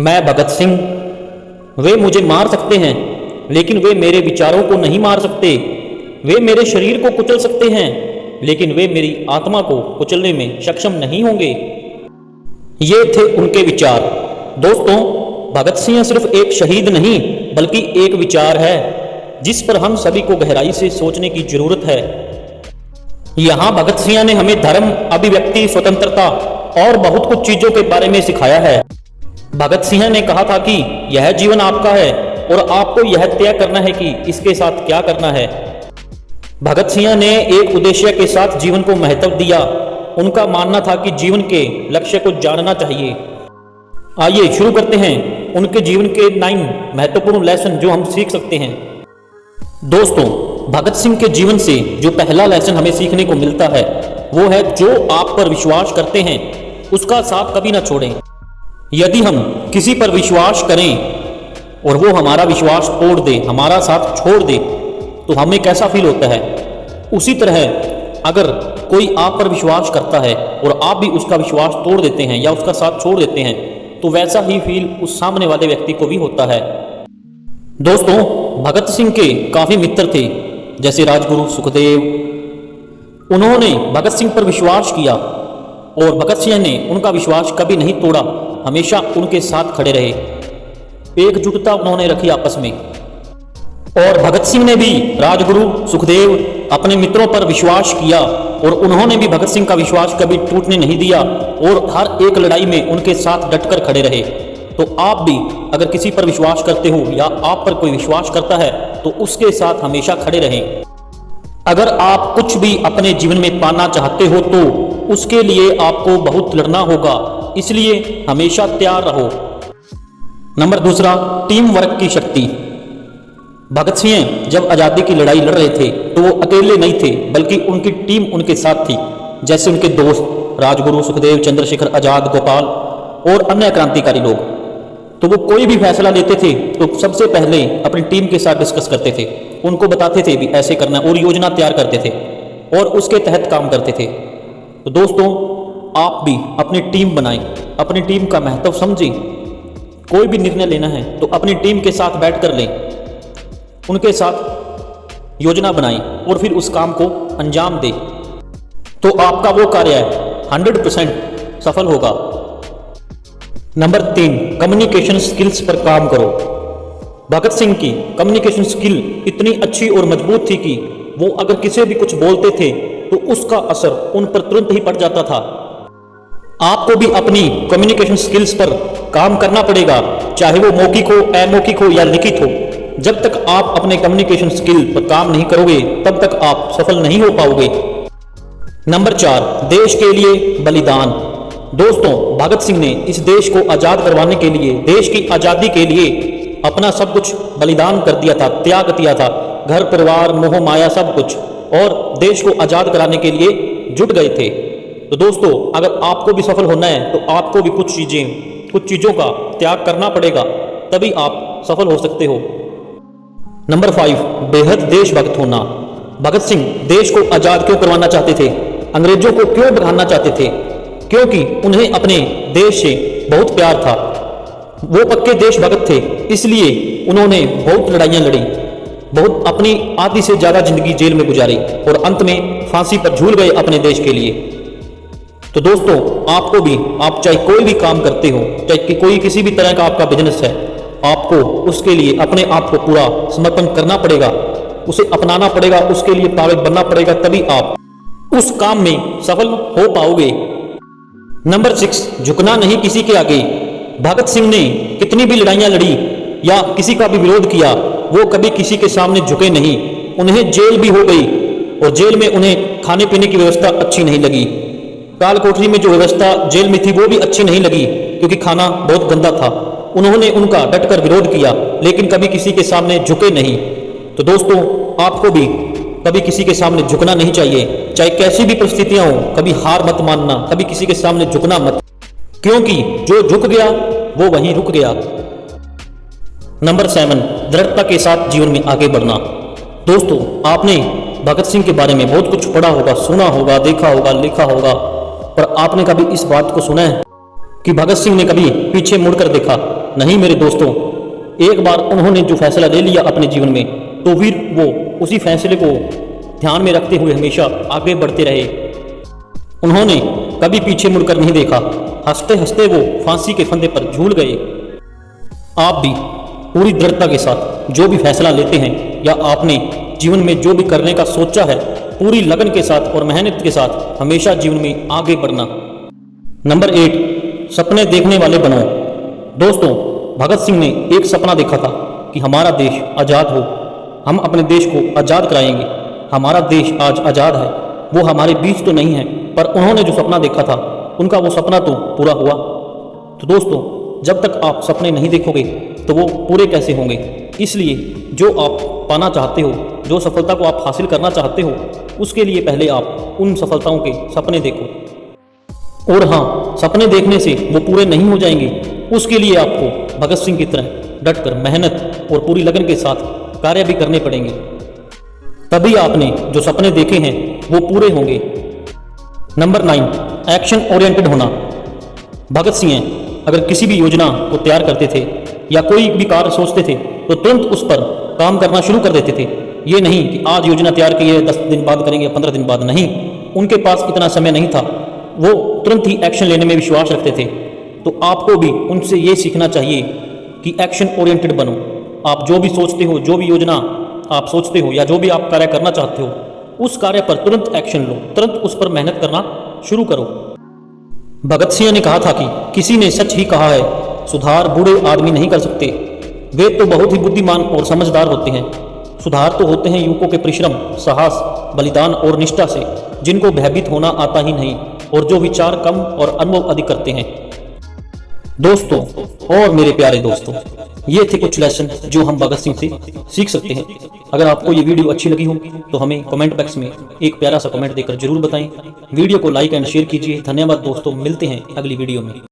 मैं भगत सिंह। वे मुझे मार सकते हैं, लेकिन वे मेरे विचारों को नहीं मार सकते। वे मेरे शरीर को कुचल सकते हैं, लेकिन वे मेरी आत्मा को कुचलने में सक्षम नहीं होंगे। ये थे उनके विचार। दोस्तों, भगत सिंह सिर्फ एक शहीद नहीं, बल्कि एक विचार है जिस पर हम सभी को गहराई से सोचने की जरूरत है। यहाँ भगत सिंह ने हमें धर्म, अभिव्यक्ति, स्वतंत्रता और बहुत कुछ चीजों के बारे में सिखाया है। भगत सिंह ने कहा था कि यह जीवन आपका है और आपको यह तय करना है कि इसके साथ क्या करना है। भगत सिंह ने एक उद्देश्य के साथ जीवन को महत्व दिया। उनका मानना था कि जीवन के लक्ष्य को जानना चाहिए। आइए शुरू करते हैं उनके जीवन के 9 महत्वपूर्ण लेसन जो हम सीख सकते हैं। दोस्तों, भगत सिंह के जीवन से जो पहला लेसन हमें सीखने को मिलता है वो है, जो आप पर विश्वास करते हैं उसका साथ कभी ना छोड़ें। यदि हम किसी पर विश्वास करें और वो हमारा विश्वास तोड़ दे, हमारा साथ छोड़ दे, तो हमें कैसा फील होता है। उसी तरह अगर कोई आप पर विश्वास करता है और आप भी उसका विश्वास तोड़ देते हैं या उसका साथ छोड़ देते हैं, तो वैसा ही फील उस सामने वाले व्यक्ति को भी होता है। दोस्तों, भगत सिंह के काफ़ी मित्र थे, जैसे राजगुरु सुखदेव। उन्होंने भगत सिंह पर विश्वास किया और भगत सिंह ने उनका विश्वास कभी नहीं तोड़ा, हमेशा उनके साथ खड़े रहे। एकजुटता उन्होंने रखी आपस में। और भगत सिंह ने भी राजगुरु सुखदेव अपने मित्रों पर विश्वास किया और उन्होंने भी भगत सिंह का विश्वास कभी टूटने नहीं दिया और हर एक लड़ाई में उनके साथ डटकर खड़े रहे। तो आप भी अगर किसी पर विश्वास करते हो या आप पर कोई विश्वास करता है तो उसके साथ हमेशा खड़े रहें। अगर आप कुछ भी अपने जीवन में पाना चाहते हो तो उसके लिए आपको बहुत लड़ना होगा, इसलिए हमेशा तैयार रहो। नंबर 2, टीम वर्क की शक्ति। भगत सिंह जब आज़ादी की लड़ाई लड़ रहे थे तो वो अकेले नहीं थे, बल्कि उनकी टीम उनके साथ थी। जैसे उनके दोस्त राजगुरु सुखदेव, चंद्रशेखर आजाद, गोपाल और अन्य क्रांतिकारी लोग। तो वो कोई भी फैसला लेते थे तो सबसे पहले अपनी टीम के साथ डिस्कस करते थे, उनको बताते थे भी ऐसे करना, और योजना तैयार करते थे और उसके तहत काम करते थे। तो दोस्तों, आप भी अपनी टीम बनाएं, अपनी टीम का महत्व समझें। कोई भी निर्णय लेना है तो अपनी टीम के साथ बैठ कर लें, उनके साथ योजना बनाएं और फिर उस काम को अंजाम दें, तो आपका वो कार्य 100% सफल होगा। नंबर 3, कम्युनिकेशन स्किल्स पर काम करो। भगत सिंह की कम्युनिकेशन स्किल इतनी अच्छी और मजबूत थी कि वो अगर किसी भी कुछ बोलते थे तो उसका असर उन पर तुरंत ही पड़ जाता था। आपको भी अपनी कम्युनिकेशन स्किल्स पर काम करना पड़ेगा, चाहे वो मौखिक हो, अमौखिक हो या लिखित हो। जब तक आप अपने कम्युनिकेशन स्किल पर काम नहीं करोगे तब तक आप सफल नहीं हो पाओगे। नंबर 4, देश के लिए बलिदान। दोस्तों, भगत सिंह ने इस देश को आज़ाद करवाने के लिए, देश की आज़ादी के लिए अपना सब कुछ बलिदान कर दिया था, त्याग दिया था, घर परिवार, मोह माया सब कुछ, और देश को आज़ाद कराने के लिए जुट गए थे। तो दोस्तों, अगर आपको भी सफल होना है तो आपको भी कुछ चीज़ों का त्याग करना पड़ेगा, तभी आप सफल हो सकते हो। नंबर 5, बेहद देशभक्त होना। भगत सिंह देश को आज़ाद क्यों करवाना चाहते थे, अंग्रेजों को क्यों भगाना चाहते थे? क्योंकि उन्हें अपने देश से बहुत प्यार था। वो पक्के देशभक्त थे, इसलिए उन्होंने बहुत लड़ाइयाँ लड़ी, बहुत अपनी आधी से ज़्यादा जिंदगी जेल में गुजारी और अंत में फांसी पर झूल गए अपने देश के लिए। तो दोस्तों, आपको भी, आप चाहे कोई भी काम करते हो, चाहे कोई किसी भी तरह का आपका बिजनेस है, आपको उसके लिए अपने आप को पूरा समर्पण करना पड़ेगा, उसे अपनाना पड़ेगा, उसके लिए पागल बनना पड़ेगा, तभी आप उस काम में सफल हो पाओगे। नंबर 6, झुकना नहीं किसी के आगे। भगत सिंह ने कितनी भी लड़ाइयाँ लड़ी या किसी का भी विरोध किया, वो कभी किसी के सामने झुके नहीं। उन्हें जेल भी हो गई और जेल में उन्हें खाने पीने की व्यवस्था अच्छी नहीं लगी। काल कोठरी में जो व्यवस्था जेल में थी वो भी अच्छी नहीं लगी, क्योंकि खाना बहुत गंदा था। उन्होंने उनका डटकर विरोध किया, लेकिन कभी किसी के सामने झुके नहीं। तो दोस्तों, आपको भी कभी किसी के सामने झुकना नहीं चाहिए, चाहे कैसी भी परिस्थितियां हो, कभी हार मत मानना, कभी किसी के सामने झुकना मत, क्योंकि जो झुक गया वो वहीं रुक गया। नंबर 7, दृढ़ता के साथ जीवन में आगे बढ़ना। दोस्तों, आपने भगत सिंह के बारे में बहुत कुछ पढ़ा होगा, सुना होगा, देखा होगा, लिखा होगा, पर आपने कभी इस बात को सुना है कि भगत सिंह ने कभी पीछे मुड़कर देखा? नहीं मेरे दोस्तों, एक बार उन्होंने जो फैसला ले लिया अपने जीवन में, तो फिर वो उसी फैसले को ध्यान में रखते हुए हमेशा आगे बढ़ते रहे। उन्होंने कभी पीछे मुड़कर नहीं देखा। हंसते हंसते वो फांसी के फंदे पर झूल गए। आप भी पूरी दृढ़ता के साथ जो भी फैसला लेते हैं या आपने जीवन में जो भी करने का सोचा है, पूरी लगन के साथ और मेहनत के साथ हमेशा जीवन में आगे बढ़ना। नंबर 8, सपने देखने वाले बनो। दोस्तों, भगत सिंह ने एक सपना देखा था कि हमारा देश आज़ाद हो, हम अपने देश को आज़ाद कराएंगे। हमारा देश आज आज़ाद है, वो हमारे बीच तो नहीं है, पर उन्होंने जो सपना देखा था उनका वो सपना तो पूरा हुआ। तो दोस्तों, जब तक आप सपने नहीं देखोगे तो वो पूरे कैसे होंगे। इसलिए जो आप पाना चाहते हो, जो सफलता को आप हासिल करना चाहते हो, उसके लिए पहले आप उन सफलताओं के सपने देखो। और हाँ, सपने देखने से वो पूरे नहीं हो जाएंगे, उसके लिए आपको भगत सिंह की तरह डटकर मेहनत और पूरी लगन के साथ कार्य भी करने पड़ेंगे। तभी आपने जो सपने देखे हैं वो पूरे होंगे। नंबर 9, एक्शन ओरिएंटेड होना। भगत सिंह अगर किसी भी योजना को तैयार करते थे या कोई भी कार्य सोचते थे तो तुरंत उस पर काम करना शुरू कर देते थे। ये नहीं कि आज योजना तैयार की है 10 दिन बाद करेंगे या 15 दिन बाद, नहीं, उनके पास इतना समय नहीं था। वो तुरंत ही एक्शन लेने में विश्वास रखते थे। तो आपको भी उनसे ये सीखना चाहिए कि एक्शन ओरिएंटेड बनो। आप जो भी सोचते हो, जो भी योजना आप सोचते हो या जो भी आप कार्य करना चाहते हो, उस कार्य पर तुरंत एक्शन लो, तुरंत उस पर मेहनत करना शुरू करो। भगत सिंह ने कहा था कि किसी ने सच ही कहा है, सुधार बूढ़े आदमी नहीं कर सकते, वे तो बहुत ही बुद्धिमान और समझदार होते हैं। सुधार तो होते हैं युवकों के परिश्रम, साहस, बलिदान और निष्ठा से, जिनको भयभीत होना आता ही नहीं और जो विचार कम और अनुभव अधिक करते हैं। दोस्तों और मेरे प्यारे दोस्तों, ये थे कुछ लेसन जो हम भगत सिंह से सीख सकते हैं। अगर आपको ये वीडियो अच्छी लगी हो तो हमें कमेंट बॉक्स में एक प्यारा सा कमेंट देकर जरूर बताएं। वीडियो को लाइक एंड शेयर कीजिए। धन्यवाद दोस्तों, मिलते हैं अगली वीडियो में।